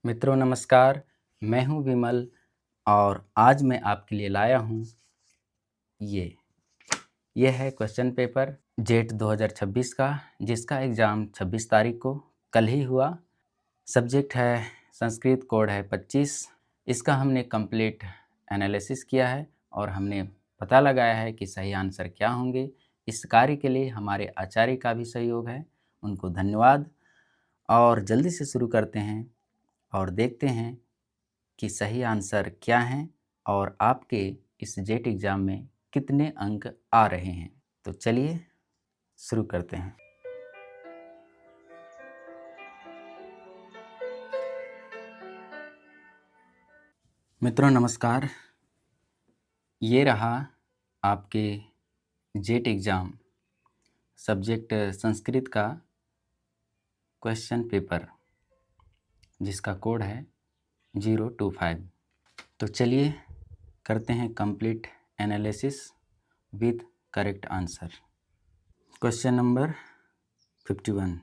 मित्रों नमस्कार, मैं हूं विमल और आज मैं आपके लिए लाया हूं ये है क्वेश्चन पेपर जेट 2026 का, जिसका एग्ज़ाम 26 तारीख को कल ही हुआ। सब्जेक्ट है संस्कृत, कोड है 25। इसका हमने कंप्लीट एनालिसिस किया है और हमने पता लगाया है कि सही आंसर क्या होंगे। इस कार्य के लिए हमारे आचार्य का भी सहयोग है, उनको धन्यवाद। और जल्दी से शुरू करते हैं और देखते हैं कि सही आंसर क्या हैं और आपके इस जेट एग्ज़ाम में कितने अंक आ रहे हैं। तो चलिए शुरू करते हैं। मित्रों नमस्कार, ये रहा आपके जेट एग्ज़ाम सब्जेक्ट संस्कृत का क्वेश्चन पेपर, जिसका कोड है 025। तो चलिए करते हैं complete analysis with correct answer. Question number 51,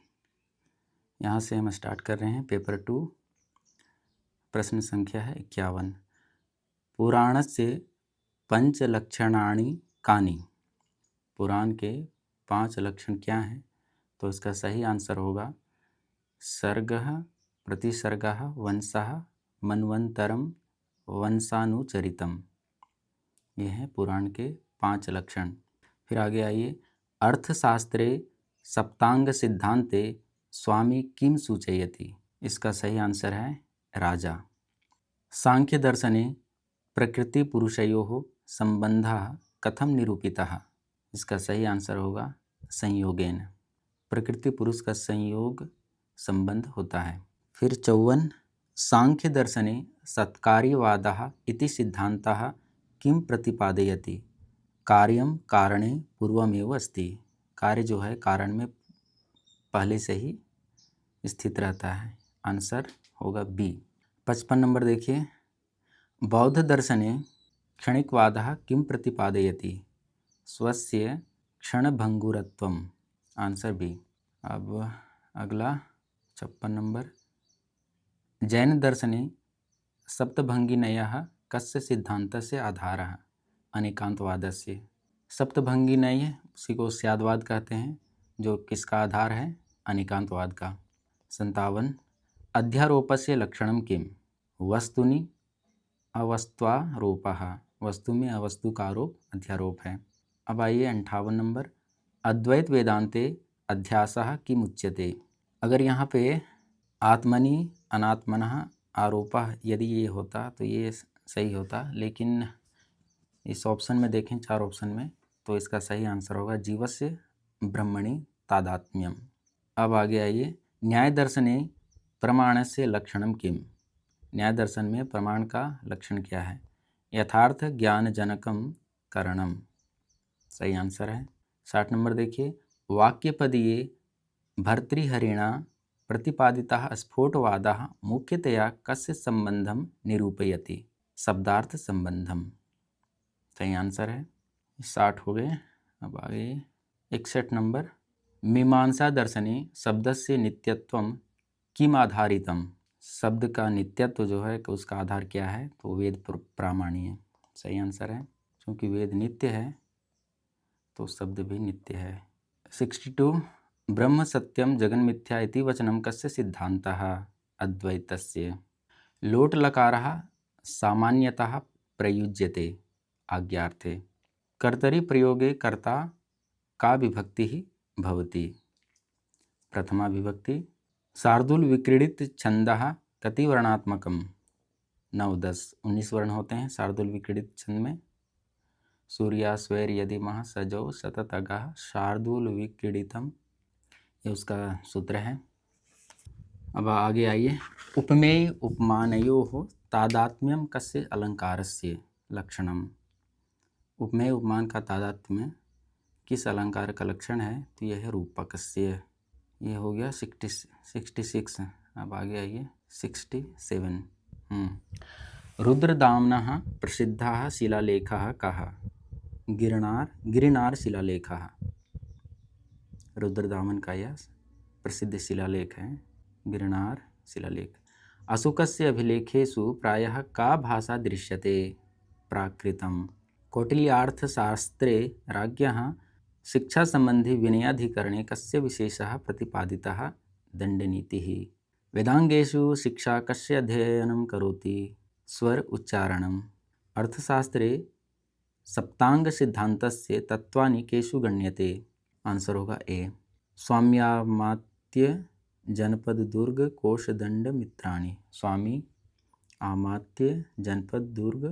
यहाँ से हम स्टार्ट कर रहे हैं। पेपर 2, प्रश्न संख्या है 51। पुराणस्य पंचलक्षणानि कानि? पुराण के 5 लक्षण क्या हैं? तो इसका सही आंसर होगा सर्गः, प्रतिसर्गः, वंशः, मन्वंतरम, वंशानुचरितम। ये हैं पुराण के 5 लक्षण। फिर आगे आइए। अर्थशास्त्रे सप्तांग सिद्धांते स्वामी किम सूचयति? इसका सही आंसर है राजा। सांख्य दर्शने प्रकृति पुरुषयोः संबंधः कथम निरूपितः? इसका सही आंसर होगा संयोगेन। प्रकृति पुरुष का संयोग संबंध होता है। फिर 54, सांख्य दर्शने सत्कार्यवादः इति सिद्धान्तः किम प्रतिपादयति? कार्यम कारणे पूर्वमेव अस्ति। कार्य जो है कारण में पहले से ही स्थित रहता है। आंसर होगा बी। 55 नंबर देखिए। बौद्ध दर्शने क्षणिकवादः किम प्रतिपादयति? स्वस्य क्षणभंगुरत्वम। Answer B. अब अगला 56 नंबर। जैन दर्शने सप्तभंगिनयः कस्य सिद्धान्तस्य आधारः? अनेकांतवादस्य। सप्तभंगिनय उसी को स्याद्वाद कहते हैं, जो किसका आधार है? अनेकांतवाद का। 57, अध्यारोपस्य लक्षणम किम? वस्तुनि अवस्त्वारोपः। वस्तु में अवस्तु का आरोप अध्यारोप है। अब आइए 58 नंबर। अद्वैत वेदांते अध्यासः किम उच्यते? अगर यहाँ पे आत्मनि अनात्मनः आरोपः यदि ये होता तो ये सही होता, लेकिन इस ऑप्शन में देखें 4 ऑप्शन में, तो इसका सही आंसर होगा जीवस्य ब्रह्मणि तादात्म्यम। अब आगे आइए। न्याय दर्शने प्रमाणस्य लक्षणम किम? न्याय दर्शन में प्रमाण का लक्षण क्या है? यथार्थ ज्ञानजनकम करणम। सही आंसर है। 60 नंबर देखिए। वाक्यपदीये भर्तृहरिणा प्रतिपादितः स्फोटवादः मुख्यतया कस्य संबंधम निरूपयति? शब्दार्थ संबंधम। सही आंसर है। 60 हो गए। अब आगे 61 नंबर। मीमांसा दर्शने शब्दस्य नित्यत्वम किम आधारितम? शब्द का नित्यत्व जो है उसका आधार क्या है? तो वेद प्रामाण्य। सही आंसर है। क्योंकि वेद नित्य है तो शब्द भी नित्य है। 62, ब्रह्म सत्यम जगन मिथ्या इति वचनम कस्य सिद्धान्तः? अद्वैतस्य। लोट लकारः सामान्यतः प्रयुज्यते आज्ञार्थे। कर्तरि प्रयोगे कर्ता का विभक्ति भवति? प्रथमा विभक्ति। शार्दूल विक्रीडित छंदः कति वर्णात्मकम? 9, 10, 19 वर्ण होते हैं शार्दूल विक्रीडित छंद में। सूर्या स्वैर यदि मह सजौ सतत अगः शार्दूल विक्रीडितम, ये उसका सूत्र है। अब आगे आइए। उपमेय उपमानयोः तादात्म्यम कस्य अलंकारस्य लक्षणम? उपमेय उपमान का तादात्म्य किस अलंकार का लक्षण है? तो यह है रूपकस्य। ये हो गया 66। अब आगे आइए 67। रुद्रदाम्नः प्रसिद्धः शिलालेखः कः? गिरिनार शिलालेखः। रुद्रदामन का यह प्रसिद्ध शिलालेख है गिरनार शिलालेख। अशोकस्य अभिलेखेषु प्रायः का भाषा दृश्यते? प्राकृतम्। कौटिल्यार्थशास्त्रे राज्ञः शिक्षासम्बन्धी विनयाधिकरणे कस्य विशेषः प्रतिपादितः? दण्डनीतिः। वेदांगेषु शिक्षा कस्य अध्ययनं करोति? स्वर उच्चारणम्। अर्थशास्त्रे सप्तांगसिद्धान्तस्य तत्त्वानि केषु गण्यते? आंसर होगा ए। स्वाम्यामात्य जनपद दुर्ग कोषदंड मित्राणि। स्वामी आमात्य जनपद दुर्ग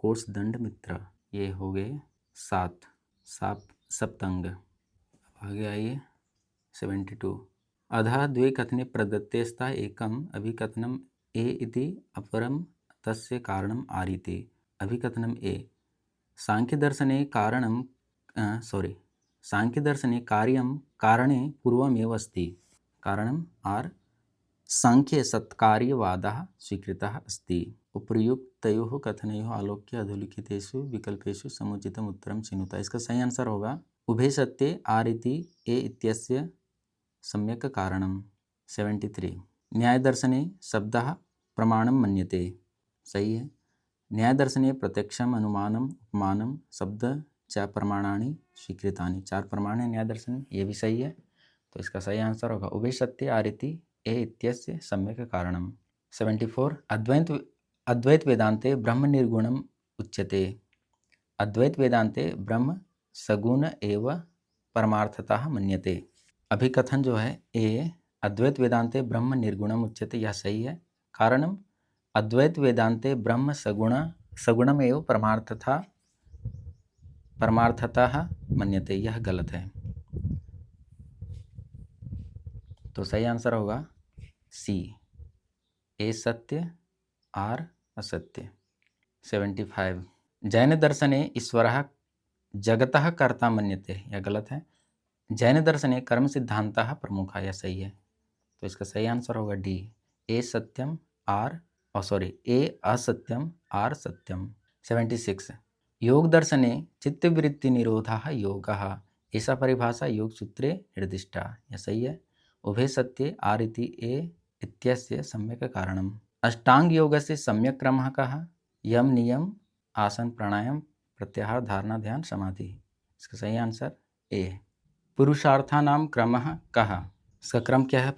कोषदंड मित्र, ये हो गए 7 सप्तंग। आगे आइए 72। अधः द्वे कथने प्रदत्ते स्तः एकम् अभिकथनम् ए इति अपरं तस्य कारणम् आरीते। अभिकथनम् ए। सांख्यदर्शने सांख्यदर्शने कार्यं कारणे पूर्वमेव अस्ति। कारणम् आर् सांख्यसत्कार्यवादः स्वीकृतः अस्ति। उपर्युक्तयोः कथनयोः आलोक्य अधोलिखितेषु विकल्पेषु समुचितम् उत्तरं चिनुत। इसका सही आंसर होगा उभे सत्ये आर् इति ए इत्यस्य सम्यक् कारणम्। 73। न्यायदर्शने शब्दः प्रमाणं मन्यते। सही है। न्यायदर्शने प्रत्यक्षम् अनुमानम् उपमानं शब्द च प्रमाणानि स्वीकृतानि। 4 प्रमाण है न्यायदर्शन, ये भी सही है। तो इसका सही आंसर होगा उभय सत्य आरिति ए इत्यस्य सम्यक कारणम्। 74। अद्वैत वेदांते ब्रह्म निर्गुणम् उच्यते। अद्वैत वेदांते ब्रह्म सगुण एव परमार्थतः मन्यते। अभिकथन जो है ए, अद्वैत वेदांते ब्रह्म निर्गुणम् उच्यते, यह सही है। कारणम अद्वैत वेदांते ब्रह्म सगुणमेव परमार्थतः मन्यते, यह गलत है। तो सही आंसर होगा सी, ए सत्य आर असत्य। 75। जैन दर्शने ईश्वरः जगतः कर्ता मन्यते, यह गलत है। जैन दर्शने कर्म सिद्धांतः प्रमुखः, यह सही है। तो इसका सही आंसर होगा डी, ए सत्यम आर ए असत्यम आर सत्यम। 76। योग दर्शने चित्तवृत्ति निरोधः योगः, ऐसा परिभाषा योग सूत्रे निर्दिष्टा, यह सही है। उभे सत्ये आर इति ए इत्यस्य सम्यक कारणम्। अष्टांग योगस्य सम्यक क्रमः कः? यम नियम आसन प्राणायाम प्रत्याहार धारणा ध्यान समाधि। इसका सही आंसर ए। पुरुषार्थानां क्रमः कः? इसका क्रम क्या है?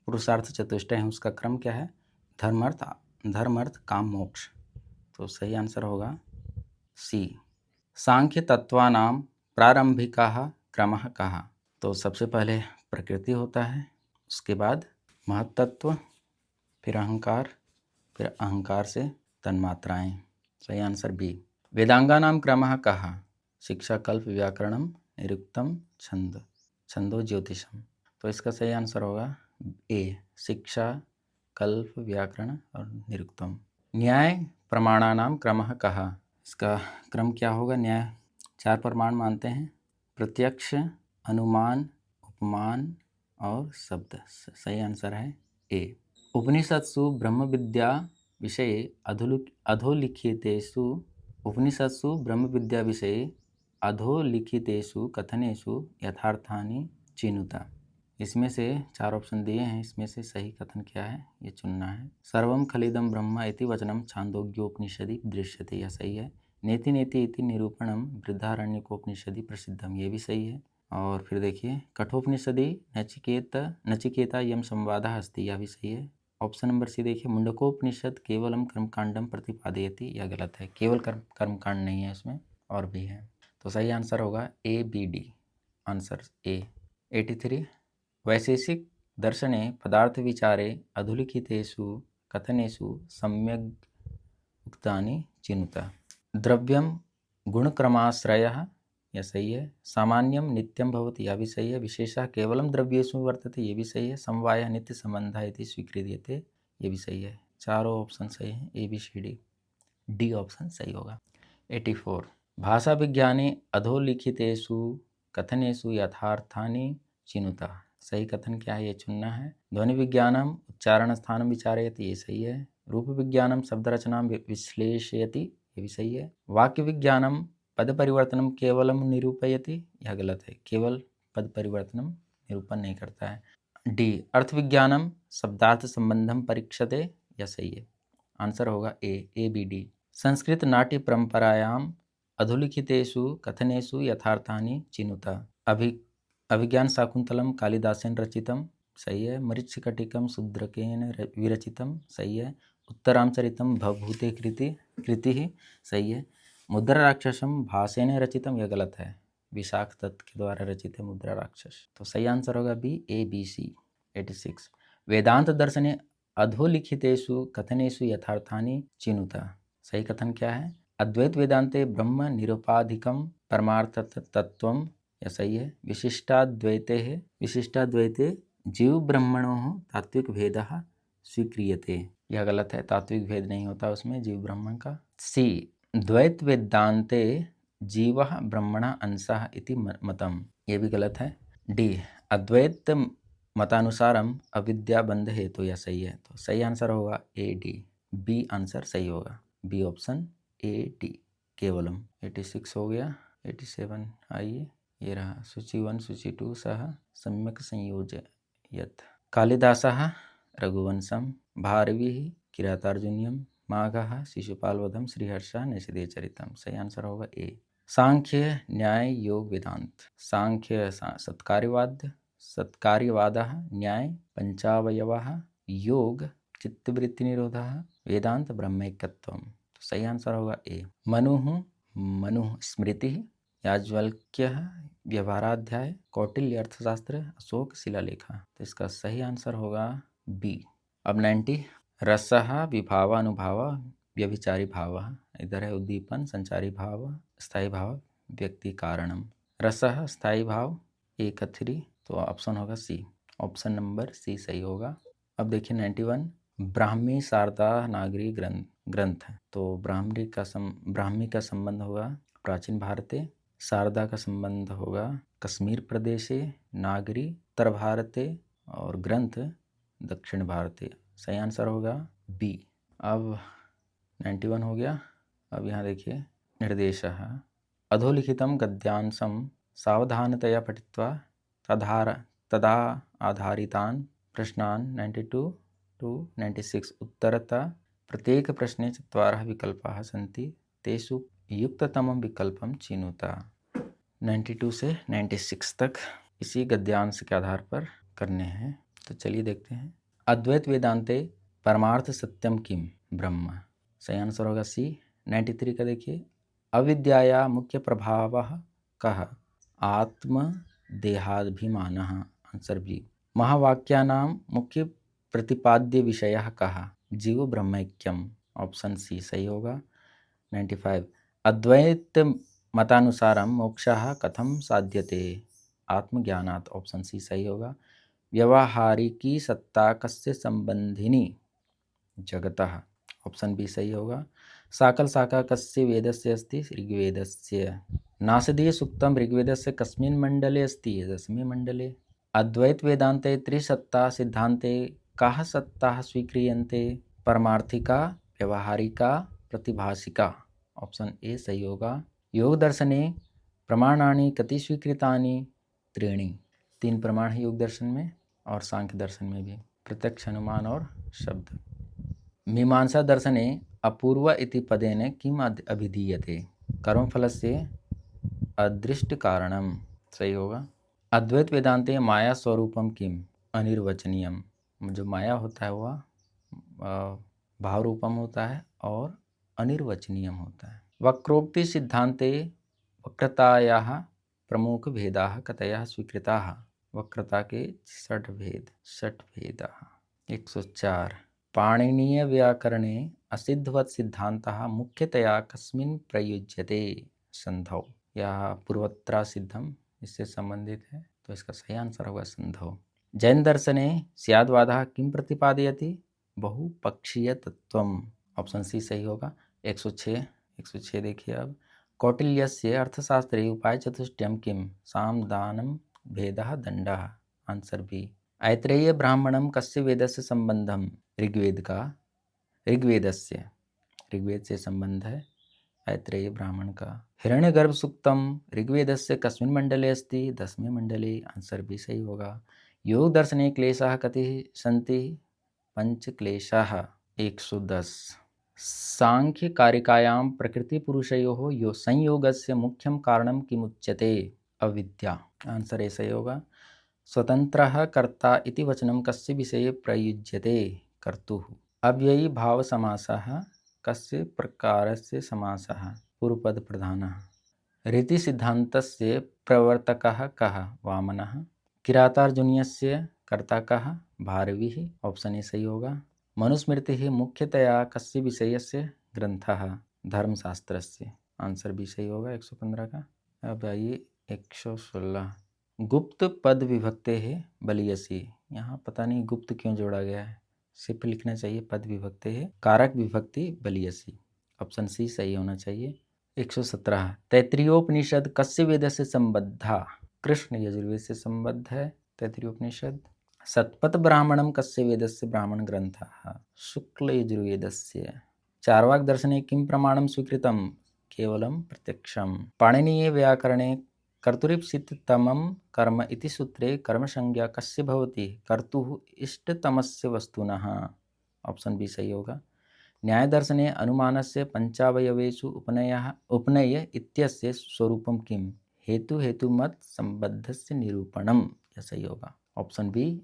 पुरुषार्थ चतुष्टय है, उसका क्रम क्या है? धर्म अर्थ काम मोक्ष। तो सही आंसर होगा सी। सांख्य तत्वानां प्रारंभिकः क्रमः कः? तो सबसे पहले प्रकृति होता है, उसके बाद महत्तत्व, फिर अहंकार, फिर अहंकार से तन्मात्राएं। सही आंसर बी। वेदांगानां क्रमः कः? शिक्षा कल्प व्याकरणम निरुक्तम छंदो ज्योतिषम। तो इसका सही आंसर होगा ए, शिक्षा कल्प व्याकरण और निरुक्तम। न्याय प्रमाणानां क्रमः कः? इसका क्रम क्या होगा? न्याय 4 प्रमाण मानते हैं, प्रत्यक्ष, अनुमान, उपमान और शब्द। सही आंसर है ए। उपनिषत्सु ब्रह्म विद्या विषये अधोलिखितेषु कथनेषु यथार्थानि चिनुत। इसमें से 4 ऑप्शन दिए हैं, इसमें से सही कथन क्या है ये चुनना है। सर्वम खलिदम ब्रह्म इति वचनम छांदोग्योपनिषदि दृश्यते, यह सही है। नेति नेति इति निरूपणम बृहदारण्यकोपनिषदि प्रसिद्धम, ये भी सही है। और फिर देखिए कठोपनिषदि नचिकेता यम संवादः अस्ति, यह भी सही है। ऑप्शन नंबर सी देखिए मुंडकोपनिषद केवलम कर्मकांडम प्रतिपादयति, यह गलत है। केवल कर्मकांड नहीं है इसमें, और भी है। तो सही आंसर होगा A B D, answer A. 83। वैशेषिक दर्शने पदार्थ विचारे अधोलिखितेषु कथनेषु सम्यग् उक्तानि चिनुत। द्रव्यम गुणक्रमाश्रयः, यह सही है। सामान्यम नित्यम भवति, यह भी सही है। विशेषः केवलम द्रव्येषु वर्तते, ये भी सही है। समवायः नित्य संबंधः इति स्वीक्रियते, ये भी सही है। चारों ऑप्शन सही हैं, A B C D, D option सही होगा। 84। भाषा विज्ञाने अधोलिखितेषु कथनेषु यथार्थानि चिनुत। सही कथन क्या है ये चुनना है। ध्वनि विज्ञानम उच्चारण स्थानम विचारयति, ये सही है। रूप विज्ञानम शब्द रचनाम विश्लेषयति, ये भी सही है। वाक्य विज्ञानम पद परिवर्तनम केवलम निरूपयति, यह गलत है। केवल पद परिवर्तनम निरूपण नहीं करता है। डी अर्थ विज्ञानम शब्दार्थ संबंधम परीक्षते, यह सही है। आंसर होगा ए बी डी। संस्कृत नाट्य परंपरायाम अधोलिखितेषु कथनेषु यथार्थानि चिनुत। अभिज्ञान शाकुंतलम कालिदासेन रचितम, सही है। मरीचिकटिकम शूद्रकेन विरचितम, सही है। उत्तरामचरितम भवभूते कृति, सही है। मुद्रा राक्षसम भासेन रचितम, यह गलत है। विशाख दत्त के द्वारा रचित है मुद्रा राक्षस। तो सही आंसर होगा बी ए बी सी 86। वेदांत दर्शने अधोलिखितेषु कथनेषु यथार्थानि चिनुत। सही कथन क्या है? अद्वैत वेदांते ब्रह्म निरुपाधिकम परमार्थ तत्वम, यह सही है। विशिष्टाद्वैते जीव ब्रह्मणो तात्विक भेद स्वीक्रियते, यह गलत है। तात्विक भेद नहीं होता उसमें जीव ब्रह्मण का। सी द्वैत वेदांते जीव ब्रह्मण अंशः इति मतम, ये भी गलत है। डी अद्वैत मतानुसारम अविद्या बंध हेतु, यह सही है। तो सही आंसर होगा ए डी। बी आंसर सही होगा, बी ऑप्शन ए डी केवलम। 86 हो गया। 87 आइए, ये रहा। सूची 1 सूची 2 सह सम्यक संयोजयत। कालिदासः रघुवंशम, भारवी किरातार्जुनीयम, माघः शिशुपालवधम, श्रीहर्षः नैषधीयचरितम। सही आंसर होगा ए। सांख्य न्याय योग वेदांत। सांख्य सत्कार्यवादः, न्याय पंचावयवः, योग चित्तवृत्ति निरोधः, वेदांत ब्रह्मैक्यत्वम। तो सही आंसर होगा ए। मनु स्मृति, याज्ञवल्क्य व्यवहाराध्याय, कौटिल्य अर्थशास्त्र, अशोक शिलालेख। तो इसका सही आंसर होगा बी। अब 90 रसः विभाव अनुभाव व्यभिचारी भाव, इधर है उद्दीपन संचारी भाव स्थायी भाव व्यक्ति कारणम। रसः स्थायी भाव 1 3, तो ऑप्शन होगा सी। ऑप्शन नंबर सी सही होगा। अब देखिए 91 ब्राह्मी शारदा नागरी ग्रंथ। तो ब्राह्मी का संबंध होगा प्राचीन भारते, शारदा का संबंध होगा कश्मीर प्रदेशे, नागरी उत्तर भारते और ग्रंथ दक्षिण भारते। सही आंसर होगा बी। अब 91 हो गया। अब यहाँ देखिए निर्देशः अधोलिखितं गद्यांशं सावधानतया पठित्वा तदा आधारितान् प्रश्नान् 92 to 96 उत्तरतः प्रत्येक प्रश्ने 4 विकल्पाः सन्ति, तेषु युक्ततमं विकल्पं चिनुत। 92 से 96 तक इसी गद्यांश के आधार पर करने हैं। तो चलिए देखते हैं। अद्वैत वेदांते परमार्थ सत्यम किम ब्रह्म, सही आंसर होगा सी। 93 का देखिए अविद्याया मुख्य प्रभावः कः, आत्म देहाभिमानः, आंसर बी। महावाक्यानां मुख्य प्रतिपाद्य विषयः कः, जीव ब्रह्मैक्यम, ऑप्शन सी सही होगा। 95 अद्वैत मतानुसारम मोक्षः कथम साध्यते, आत्मज्ञानात्, ऑप्शन सी सही होगा। व्यवहारिकी सत्ता कस्य संबंधिनी, जगतः, ऑप्शन बी सही होगा। साकल शाखा कस्य वेदस्य अस्ति, ऋग्वेदस्य। नासदीय सूक्तम ऋग्वेदस्य कस्मिन् मंडले अस्ति, 10वें मंडले। अद्वैत वेदांते त्रिसत्ता सिद्धांते काः सत्ताः स्वीक्रियन्ते, परमार्थिका, व्यवहारिका, प्रतिभासिका, ऑप्शन ए सही होगा। योग दर्शने प्रमाणानि कति स्वीकृतानि, 3 प्रमाण है योग दर्शन में और सांख्य दर्शन में भी, प्रत्यक्ष, अनुमान और शब्द। मीमांसा दर्शने अपूर्व इति पदेन किम अभिधीयते, कर्मफलस्य अदृष्ट कारणम, सही होगा। अद्वैत वेदांते माया स्वरूपम किम, अनिर्वचनीयम, जो माया होता है वह भाव रूपम होता है और अनिर्वचनीयम होता है। वक्रोक्ति सिद्धांते वक्रतायाः प्रमुख भेदाः कतयः स्वीकृताः, वक्रता के 6 भेदाः। 104 पाणिनीय व्याकरणे असिद्धवत् सिद्धान्तः मुख्यतया कस्मिन् प्रयुज्यते, संधौ। यह पूर्वत्रा सिद्धम इससे संबंधित है, तो इसका सही आंसर होगा संधौ। जैन दर्शने स्याद्वादः किं प्रतिपादयति, बहुपक्षीय तत्वम, ऑप्शन सी सही होगा। 106 देखिए। अब कौटिल्यस्य अर्थशास्त्रे उपाय चतुष्टयम किम, साम दानम भेदः दंडः, आंसर बी। ऐत्रेय ब्राह्मणम कस्य वेदस्य संबंधम, ऋग्वेद से संबंध है ऐत्रेय ब्राह्मण का। हिरण्यगर्भ सूक्तम ऋग्वेदस्य कस्मिन् मंडले अस्ति, 10वें मंडले, आंसर भी सही होगा। योग दर्शने क्लेशाः कति सन्ति? पंचक्लेशाः 110। सांख्य कारिकायां प्रकृति पुरुषयोः यो संयोगस्य मुख्यं कारणं किमुच्यते? अविद्या। आंसर ए सही होगा। स्वतंत्रः कर्ता इति वचनं कस्य विषये प्रयुज्यते? कर्तुः। अव्ययी भाव समासः कस्य प्रकारस्य समासः? पूर्वपद प्रधानः। रीति सिद्धान्तस्य प्रवर्तकः कः? वामनः। किरातार्जुनीयस्य कर्ता कः? भारविः। ऑप्शन ए सही होगा। मनुस्मृतिः मुख्यतया कस्य विषयस्य ग्रंथः? धर्मशास्त्रस्य। आंसर भी सही होगा 115 का। अब आइए 116। गुप्त पद विभक्ते है बलियसी। यहाँ पता नहीं गुप्त क्यों जोड़ा गया है, सिर्फ लिखना चाहिए पद विभक्ते है कारक विभक्ति बलियसी। ऑप्शन सी सही होना चाहिए। 117। तैत्तिरीयोपनिषद कस्य वेद से संबद्धा? कृष्ण यजुर्वेद से संबद्ध है तैत्तिरीयोपनिषद। सत्पथ ब्राह्मणम कस्य वेदस्य ब्राह्मण ग्रंथः? शुक्ल यजुर्वेदस्य। चार्वाक दर्शने किं प्रमाणं स्वीकृतं? केवलं प्रत्यक्षम। पाणिनीये व्याकरणे कर्तुरीप्सिततमं कर्म इति सूत्रे कर्मसंज्ञा कस्य भवति? कर्तुः इष्टतमस्य वस्तुनः। ऑप्शन बी सही होगा। न्याय दर्शने अनुमानस्य पंचावयवेषु उपनय इत्यस्य स्वरूपं किम्? हेतु हेतुमत संबद्धस्य निरूपणम। यह सही होगा। ऑप्शन बी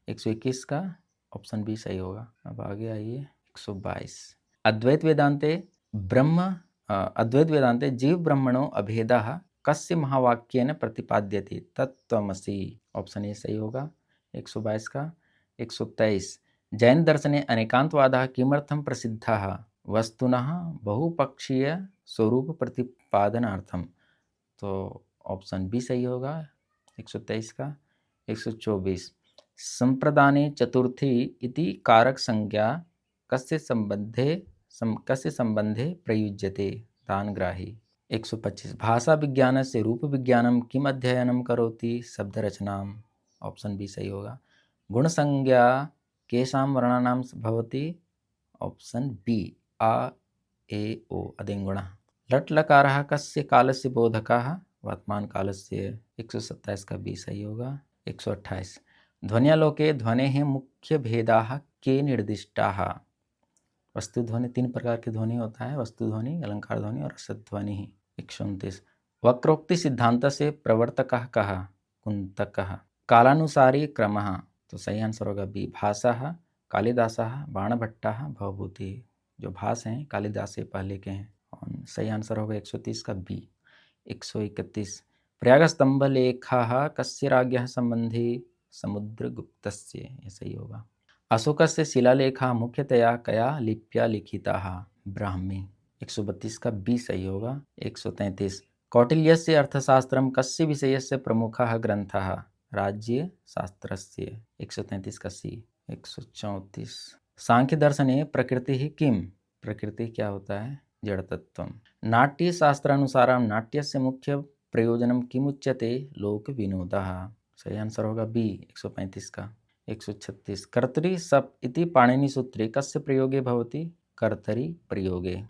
121 का ऑप्शन बी सही होगा। अब आगे आइए 122। अद्वैत वेदांते जीव ब्रह्मणो अभेदः कस्य महावाक्येन प्रतिपाद्यते? तत्त्वमसि। ऑप्शन ए सही होगा 122 का। 123। जैन दर्शने अनेकांतवादः किमर्थं प्रसिद्धः? वस्तुनः बहुपक्षीय स्वरूप प्रतिपादनार्थम। तो ऑप्शन बी सही होगा 123 का। 124। संप्रदाने चतुर्थी इति कारक संज्ञा कस्य संबंधे प्रयुज्यते? दानग्राही। 125। भाषा विज्ञानस्य रूप विज्ञानं किम अध्ययनं करोति? शब्द रचनाम। ऑप्शन बी सही होगा। गुण संज्ञा केषां वर्णानां भवति? ऑप्शन बी आ ए ओ अदिङ्गुणः। लट् लकारः कस्य कालस्य बोधकः? वर्तमान कालस्य। 127 का बी सही होगा। 128। ध्वन्यालोके ध्वनेः मुख्य भेदाः के निर्दिष्टाः? वस्तु ध्वनि 3 प्रकार की ध्वनि होता है, वस्तु ध्वनि, अलंकार ध्वनि और रसद ध्वनि। 129। वक्रोक्ति सिद्धांत से प्रवर्तकः कः? कुंतकः। कालानुसारी क्रमः। तो सही आंसर होगा बी भासः, कालिदासः, बाणभट्टः, भवभूति। जो भास हैं कालिदास से पहले के हैं। और सही आंसर होगा 130 का बी। 131। प्रयागस्तंभ लेखः कस्य राज्ञः संबंधी? समुद्रगुप्तस्य। ये सही होगा। अशोकस्य शिलालेखः मुख्यतया कया लिप्या लिखिताः? ब्राह्मी। 132 का बी सही होगा। 133। कौटिल्यस्य अर्थशास्त्रं कस्य विषयस्य प्रमुखः ग्रंथः? राज्यशास्त्रस्य। 133 का सी। 134। सांख्य दर्शने प्रकृति किम? प्रकृति क्या होता है? जड़ तत्व। नाट्य शास्त्रानुसारं नाट्यस्य मुख्य प्रयोजनं किमुच्यते? लोक विनोदः। सही आंसर होगा बी 135 का। 136। कर्तरि सप इति पाणिनि सूत्रे कस्य प्रयोगे भवति? कर्तरि प्रयोगे।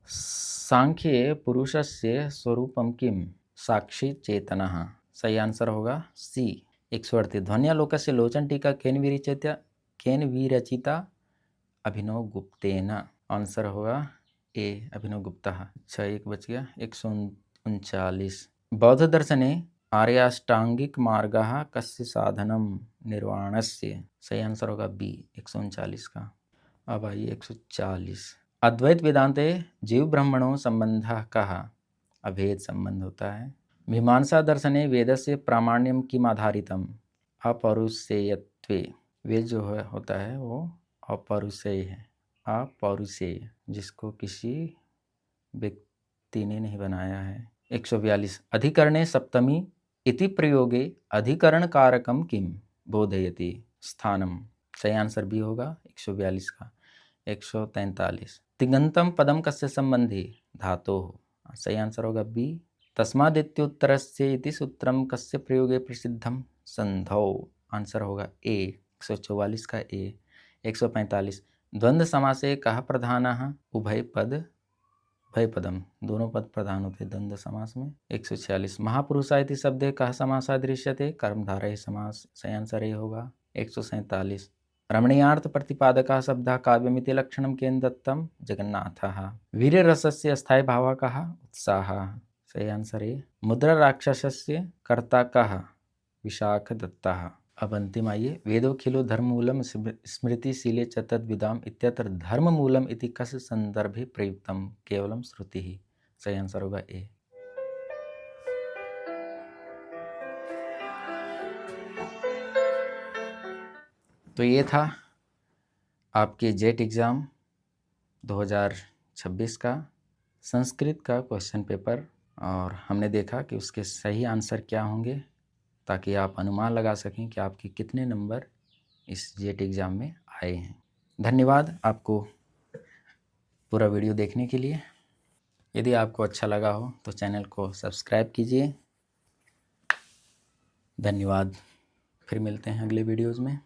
सांख्ये पुरुषस्य स्वरूपं किम? साक्षी चेतनः। सही आंसर होगा सी। 138। ध्वन्यालोकस्य लोचन टीका केन विरचिता? अभिनव गुप्तेन। आंसर होगा ए अभिनव गुप्ता। अच्छा एक बच गया। 139। बौद्ध दर्शने आर्याष्टांगिक मार्गः कस्य साधनं निर्वाणस्य? सही आंसर होगा बी 139 का। अब आइए 140। अद्वैत वेदांते जीव ब्रह्मणो संबंधः कः? अभेद संबंध होता है। मीमांसा दर्शने वेदस्य प्रामाण्यम किम आधारितम? अपौरुषेयत्वे। वेद जो होता है वो अपौरुषेय है। अपौरुषेय जिसको किसी व्यक्ति ने नहीं बनाया है। 142। अधिकरणे सप्तमी इति प्रयोगे अधिकरण कारकम किम बोधयति? स्थानम। सही आंसर भी होगा 142 का। 143। तिङन्तं पदम कस्य संबंधी? धातोः। सही आंसर होगा बी। तस्मादित्युत्तरस्य इति सूत्रम कस्य प्रयोगे प्रसिद्धम? संधौ। आंसर होगा ए 144 का ए। 145। द्वंद्व समासे कः प्रधानः? उभय पद भयपदम, दोनों पद प्रधान होते द्वंद्व समास में। 146 महापुरुषा इति शब्दे कः समासः दृश्यते, कर्मधारय समास, सही आंसर ये होगा। 147 रमणीयार्थ प्रतिपादकः शब्दः काव्यमिति लक्षणं केन दत्तं, जगन्नाथः। वीर्यरसस्य स्थायी भावः कः, उत्साहः, सही आंसर ये। मुद्रा राक्षसस्य कर्ता कः, विशाखदत्तः। अब अंतिम आइए, वेदोऽखिलो धर्ममूलम स्मृतिशीले च तद्विदाम इत्यत्र धर्ममूलम इति कस्य संदर्भे प्रयुक्तम, केवलम श्रुति ही, सही आंसर होगा ए। तो ये था आपके जेट एग्ज़ाम 2026 का संस्कृत का क्वेश्चन पेपर, और हमने देखा कि उसके सही आंसर क्या होंगे, ताकि आप अनुमान लगा सकें कि आपके कितने नंबर इस जेट एग्ज़ाम में आए हैं। धन्यवाद आपको पूरा वीडियो देखने के लिए। यदि आपको अच्छा लगा हो तो चैनल को सब्सक्राइब कीजिए। धन्यवाद, फिर मिलते हैं अगले वीडियोज़ में।